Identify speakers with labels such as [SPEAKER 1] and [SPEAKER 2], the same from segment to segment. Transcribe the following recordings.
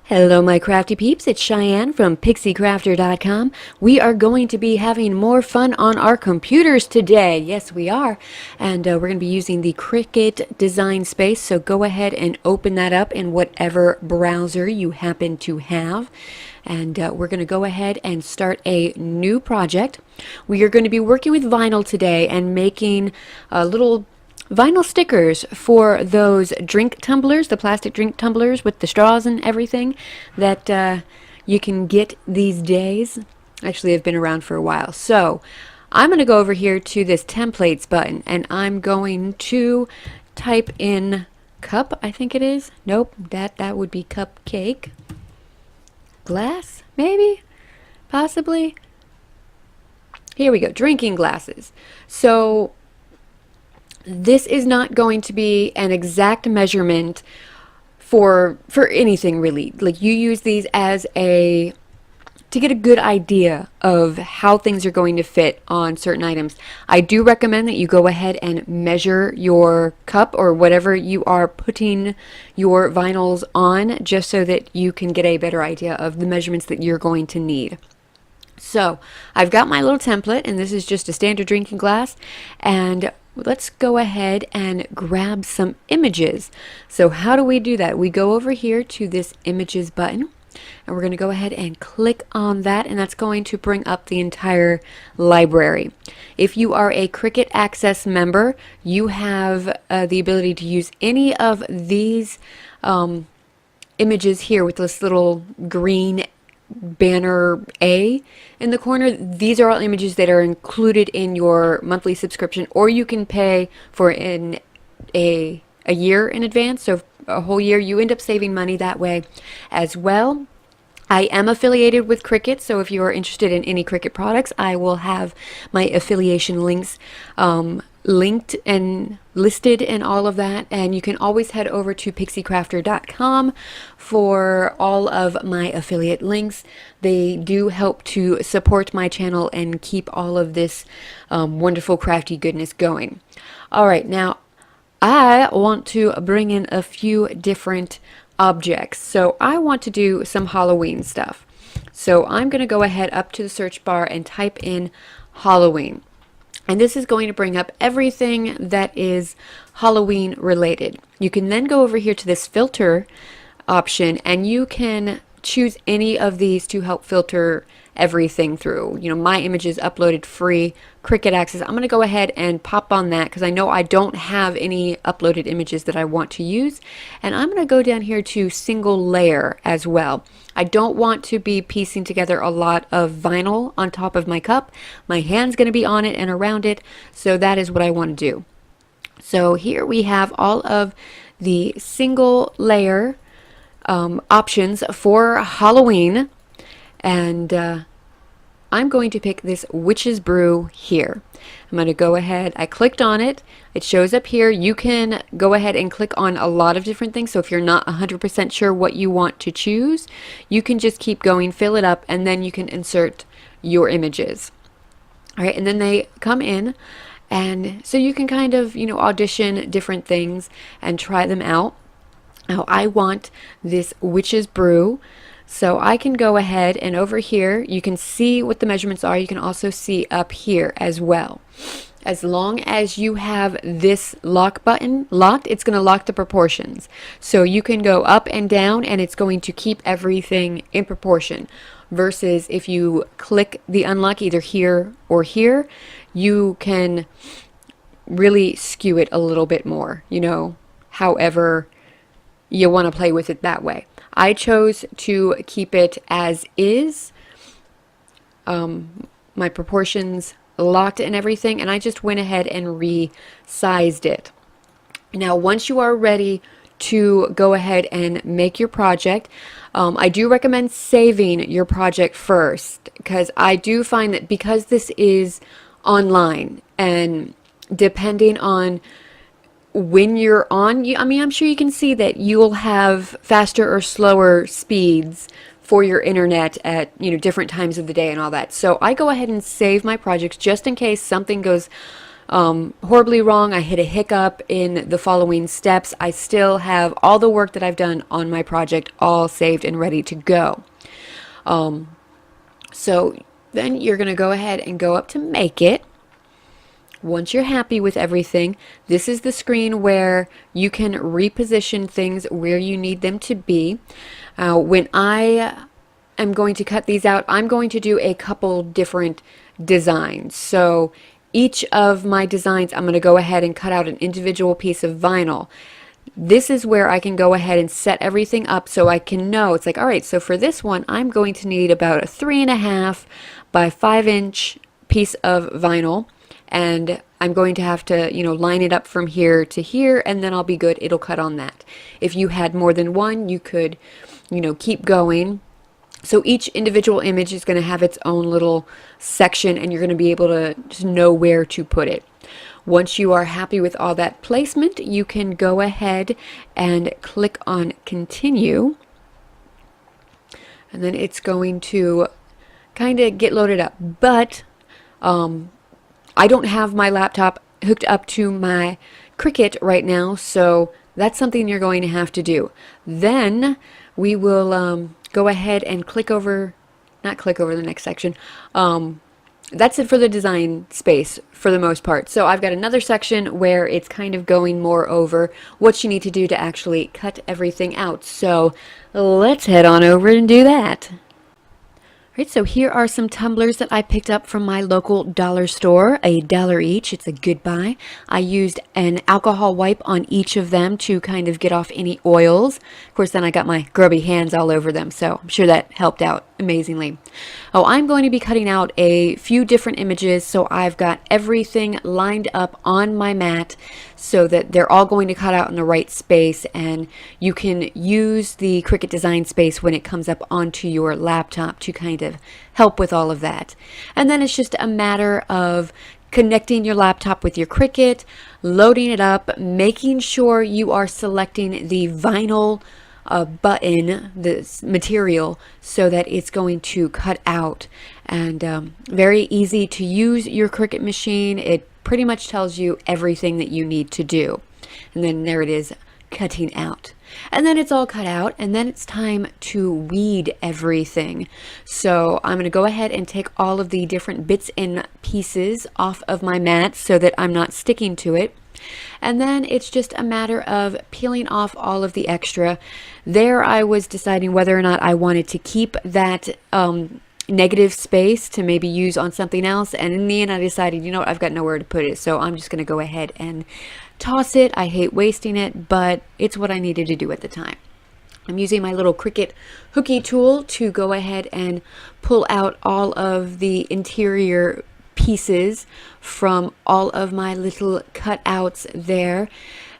[SPEAKER 1] Hello my crafty peeps, it's Cheyenne from thePixieCrafter.com. We are going to be having more fun on our computers today. Yes, we are. And we're going to be using the Cricut design space, so go ahead and open that up in whatever browser you happen to have. And we're going to go ahead and start a new project. We are going to be working with vinyl today and making little vinyl stickers for those drink tumblers, the plastic drink tumblers with the straws and everything that you can get these days. Actually, have been around for a while. So I'm going to go over here to this templates button and I'm going to type in cup, I think it is. Nope, that would be cupcake. Glass, maybe? Possibly? Here we go, drinking glasses. So this is not going to be an exact measurement for anything really. Like, you use these as to get a good idea of how things are going to fit on certain items. I do recommend that you go ahead and measure your cup or whatever you are putting your vinyls on, just so that you can get a better idea of the measurements that you're going to need. So I've got my little template, and this is just a standard drinking glass, and let's go ahead and grab some images. So how do we do that? We go over here to this images button, and we're going to go ahead and click on that, and that's going to bring up the entire library. If you are a Cricut Access member, you have the ability to use any of these images here with this little green banner A in the corner. These are all images that are included in your monthly subscription, or you can pay for a year in advance, so a whole year. You end up saving money that way as well. I am affiliated with Cricut, so if you are interested in any Cricut products, I will have my affiliation links linked and listed and all of that, and you can always head over to thePixieCrafter.com for all of my affiliate links. They do help to support my channel and keep all of this wonderful crafty goodness going. Alright, now I want to bring in a few different objects. So I want to do some Halloween stuff. So I'm going to go ahead up to the search bar and type in Halloween. And this is going to bring up everything that is Halloween related. You can then go over here to this filter option, and you can choose any of these to help filter everything through. You know, my image is uploaded free, Cricut Access. I'm going to go ahead and pop on that because I know I don't have any uploaded images that I want to use. And I'm going to go down here to single layer as well. I don't want to be piecing together a lot of vinyl on top of my cup. My hand's going to be on it and around it, so that is what I want to do. So here we have all of the single layer options for Halloween, and I'm going to pick this Witch's Brew here. I'm going to go ahead, I clicked on it, it shows up here. You can go ahead and click on a lot of different things, so if you're not 100% sure what you want to choose, you can just keep going, fill it up, and then you can insert your images. Alright, and then they come in, and so you can kind of, you know, audition different things and try them out. Now I want this Witch's Brew, so I can go ahead and over here you can see what the measurements are. You can also see up here as well. As long as you have this lock button locked, it's going to lock the proportions. So you can go up and down and it's going to keep everything in proportion. Versus if you click the unlock either here or here, you can really skew it a little bit more, you know, however you want to play with it that way. I chose to keep it as is, my proportions locked and everything, and I just went ahead and resized it. Now once you are ready to go ahead and make your project, I do recommend saving your project first, because I do find that because this is online, and depending on when you're on, I mean, I'm sure you can see that you'll have faster or slower speeds for your internet at, you know, different times of the day and all that. So I go ahead and save my projects just in case something goes horribly wrong. I hit a hiccup in the following steps. I still have all the work that I've done on my project all saved and ready to go. So then you're going to go ahead and go up to Make It. Once you're happy with everything, this is the screen where you can reposition things where you need them to be. When I am going to cut these out, I'm going to do a couple different designs. So each of my designs, I'm going to go ahead and cut out an individual piece of vinyl. This is where I can go ahead and set everything up so I can know. It's like, all right, so for this one, I'm going to need about a 3.5 by 5-inch piece of vinyl. And I'm going to have to, line it up from here to here, and then I'll be good. It'll cut on that. If you had more than one, you could, keep going. So each individual image is going to have its own little section, and you're going to be able to just know where to put it. Once you are happy with all that placement, you can go ahead and click on Continue. And then it's going to kind of get loaded up. But I don't have my laptop hooked up to my Cricut right now, so that's something you're going to have to do. Then we will go ahead and not click over the next section. That's it for the design space for the most part. So I've got another section where it's kind of going more over what you need to do to actually cut everything out. So let's head on over and do that. Right, so here are some tumblers that I picked up from my local dollar store, $1 each. It's a good buy. I used an alcohol wipe on each of them to kind of get off any oils. Of course, then I got my grubby hands all over them, so I'm sure that helped out amazingly. Oh, I'm going to be cutting out a few different images, so I've got everything lined up on my mat so that they're all going to cut out in the right space, and you can use the Cricut Design Space when it comes up onto your laptop to kind of help with all of that. And then it's just a matter of connecting your laptop with your Cricut, loading it up, making sure you are selecting the vinyl button, this material, so that it's going to cut out. And very easy to use your Cricut machine. It pretty much tells you everything that you need to do. And then there it is, cutting out. And then it's all cut out, and then it's time to weed everything. So I'm going to go ahead and take all of the different bits and pieces off of my mat so that I'm not sticking to it. And then it's just a matter of peeling off all of the extra. There I was deciding whether or not I wanted to keep that negative space to maybe use on something else, and in the end I decided, you know what, I've got nowhere to put it, so I'm just going to go ahead and toss it. I hate wasting it, but it's what I needed to do at the time. I'm using my little Cricut hooky tool to go ahead and pull out all of the interior pieces from all of my little cutouts there.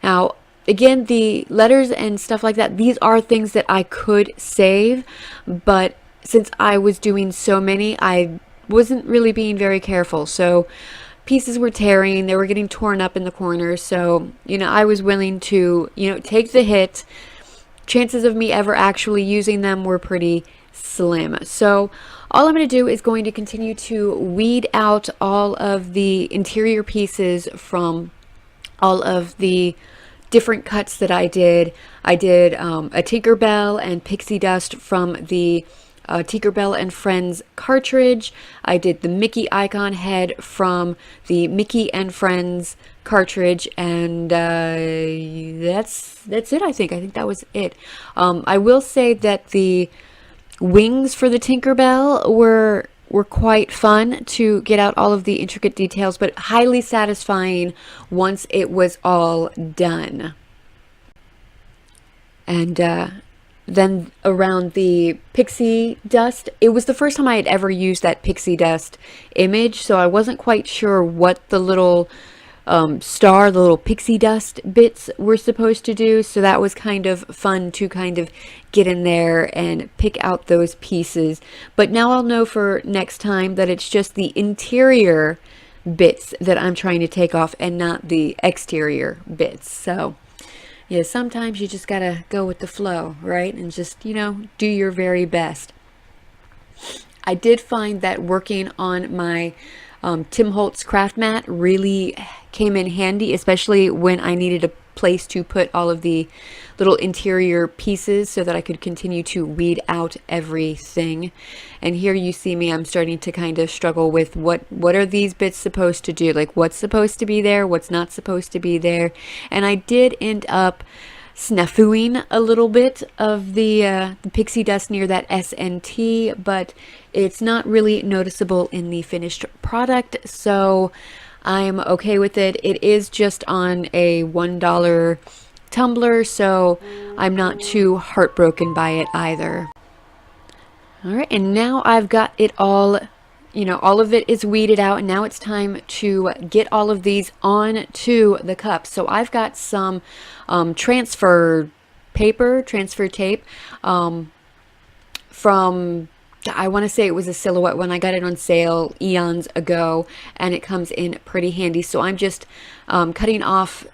[SPEAKER 1] Now again, the letters and stuff like that, these are things that I could save, but since I was doing so many, I wasn't really being very careful. So pieces were tearing, they were getting torn up in the corners. So, I was willing to, take the hit. Chances of me ever actually using them were pretty slim. So all I'm going to do is going to continue to weed out all of the interior pieces from all of the different cuts that I did. I did a Tinkerbell and pixie dust from the Tinkerbell and Friends cartridge. I did the Mickey icon head from the Mickey and Friends cartridge, and that's it. I think that was it. I will say that the wings for the Tinkerbell were quite fun to get out all of the intricate details, but highly satisfying once it was all done. And then around the pixie dust, it was the first time I had ever used that pixie dust image, so I wasn't quite sure what the little the little pixie dust bits were supposed to do, so that was kind of fun to kind of get in there and pick out those pieces. But now I'll know for next time that it's just the interior bits that I'm trying to take off and not the exterior bits. So yeah, sometimes you just gotta go with the flow, right? And just, do your very best. I did find that working on my Tim Holtz craft mat really came in handy, especially when I needed a place to put all of the little interior pieces so that I could continue to weed out everything. And here you see me, I'm starting to kind of struggle with what are these bits supposed to do? Like, what's supposed to be there, what's not supposed to be there. And I did end up snafuing a little bit of the pixie dust near that SNT, but it's not really noticeable in the finished product, so I'm okay with it. It is just on a $1 tumbler, so I'm not too heartbroken by it either. Alright, and now I've got it all, all of it is weeded out, and now it's time to get all of these onto the cup. So I've got some transfer tape from, I want to say it was a Silhouette when I got it on sale eons ago, and it comes in pretty handy. So I'm just cutting off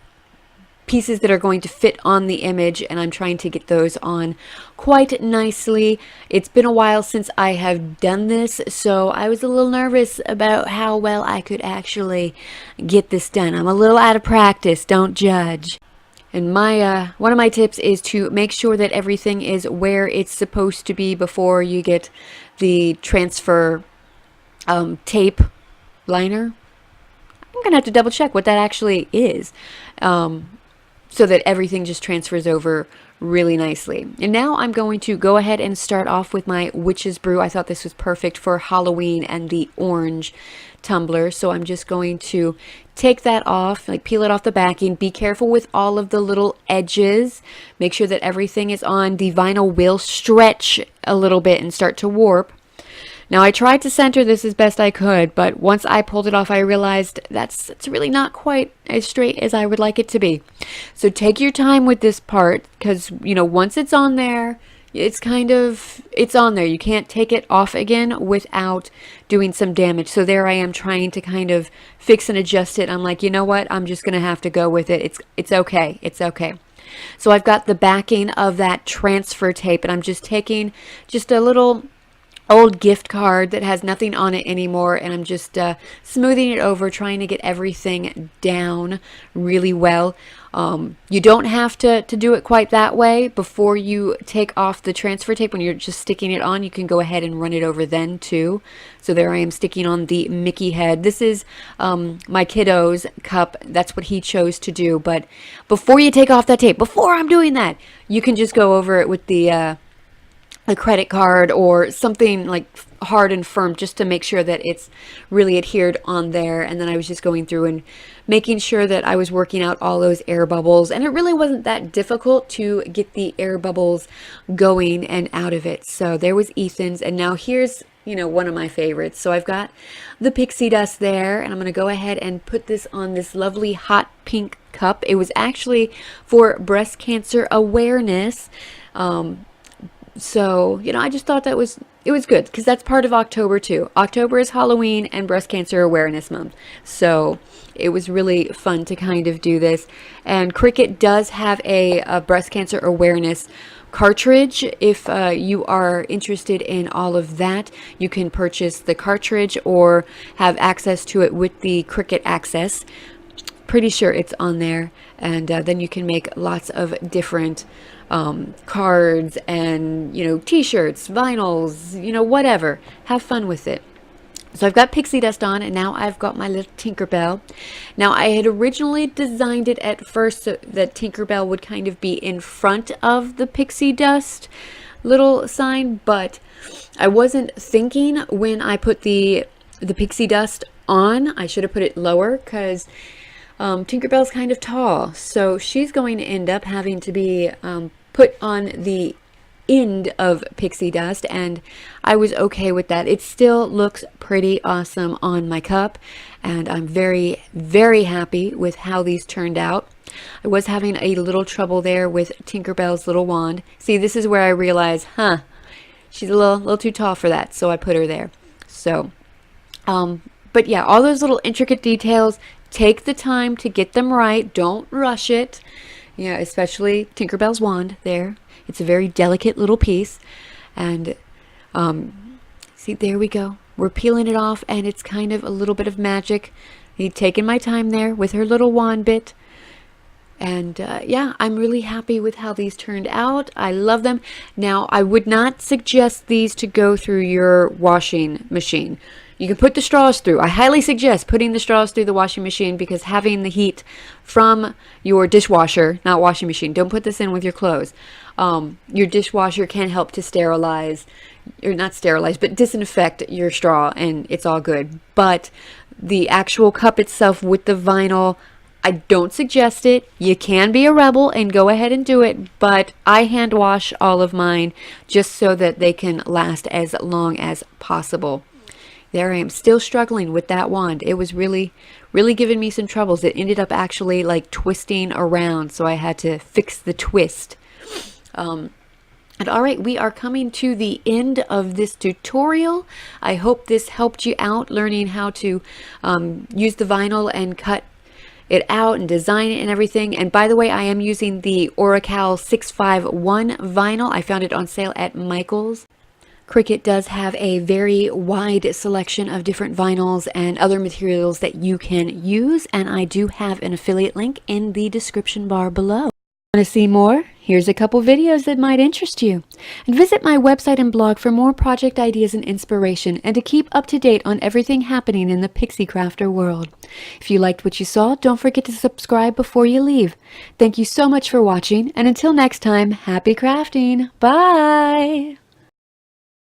[SPEAKER 1] pieces that are going to fit on the image, and I'm trying to get those on quite nicely. It's been a while since I have done this, so I was a little nervous about how well I could actually get this done. I'm a little out of practice, don't judge. And my one of my tips is to make sure that everything is where it's supposed to be before you get the transfer tape liner. I'm gonna have to double check what that actually is, so that everything just transfers over really nicely. And now I'm going to go ahead and start off with my Witch's Brew. I thought this was perfect for Halloween and the orange tumbler, so I'm just going to take that off, like peel it off the backing. Be careful with all of the little edges. Make sure that everything is on. The vinyl will stretch a little bit and start to warp. Now I tried to center this as best I could, but once I pulled it off I realized it's really not quite as straight as I would like it to be. So take your time with this part, because once it's on there, it's on there. You can't take it off again without doing some damage. So there I am trying to kind of fix and adjust it. I'm like, you know what? I'm just gonna have to go with it. It's okay. It's okay. So I've got the backing of that transfer tape, and I'm just taking just a little old gift card that has nothing on it anymore, and I'm just smoothing it over, trying to get everything down really well. You don't have to do it quite that way. Before you take off the transfer tape, when you're just sticking it on, you can go ahead and run it over then too. So there I am sticking on the Mickey head. This is my kiddo's cup. That's what he chose to do. But before you take off that tape, before I'm doing that, you can just go over it with the a credit card or something like hard and firm, just to make sure that it's really adhered on there. And then I was just going through and making sure that I was working out all those air bubbles, and it really wasn't that difficult to get the air bubbles going and out of it. So there was Ethan's, and now here's one of my favorites. So I've got the pixie dust there, and I'm going to go ahead and put this on this lovely hot pink cup. It was actually for breast cancer awareness. So, I just thought it was good, because that's part of October too. October is Halloween and Breast Cancer Awareness Month. So it was really fun to kind of do this. And Cricut does have a breast cancer awareness cartridge. If you are interested in all of that, you can purchase the cartridge or have access to it with the Cricut Access. Pretty sure it's on there. And then you can make lots of different cards and t-shirts, vinyls, whatever. Have fun with it. So I've got pixie dust on, and now I've got my little Tinkerbell. Now I had originally designed it at first so that Tinkerbell would kind of be in front of the pixie dust little sign, but I wasn't thinking when I put the pixie dust on. I should have put it lower, because Tinkerbell's kind of tall, so she's going to end up having to be put on the end of pixie dust, and I was okay with that. It still looks pretty awesome on my cup, and I'm very, very happy with how these turned out. I was having a little trouble there with Tinkerbell's little wand. See, this is where I realized, she's a little too tall for that, so I put her there. So, but yeah, all those little intricate details, take the time to get them right. Don't rush it. Yeah, especially Tinkerbell's wand there. It's a very delicate little piece. And See, there we go. We're peeling it off, and it's kind of a little bit of magic. He'd taken my time there with her little wand bit. And yeah, I'm really happy with how these turned out. I love them. Now, I would not suggest these to go through your washing machine. You can put the straws through. I highly suggest putting the straws through the washing machine, because having the heat from your dishwasher, not washing machine, don't put this in with your clothes. Your dishwasher can help to sterilize, or not sterilize, but disinfect your straw, and it's all good. But the actual cup itself with the vinyl, I don't suggest it. You can be a rebel and go ahead and do it, but I hand wash all of mine just so that they can last as long as possible. There I am, still struggling with that wand. It was really giving me some troubles. It ended up actually like twisting around, so I had to fix the twist. And all right, we are coming to the end of this tutorial. I hope this helped you out learning how to use the vinyl and cut it out and design it and everything. And by the way, I am using the Oracal 651 vinyl. I found it on sale at Michael's. Cricut does have a very wide selection of different vinyls and other materials that you can use, and I do have an affiliate link in the description bar below. Want to see more? Here's a couple videos that might interest you. And visit my website and blog for more project ideas and inspiration, and to keep up to date on everything happening in the PixieCrafter world. If you liked what you saw, don't forget to subscribe before you leave. Thank you so much for watching, and until next time, happy crafting! Bye!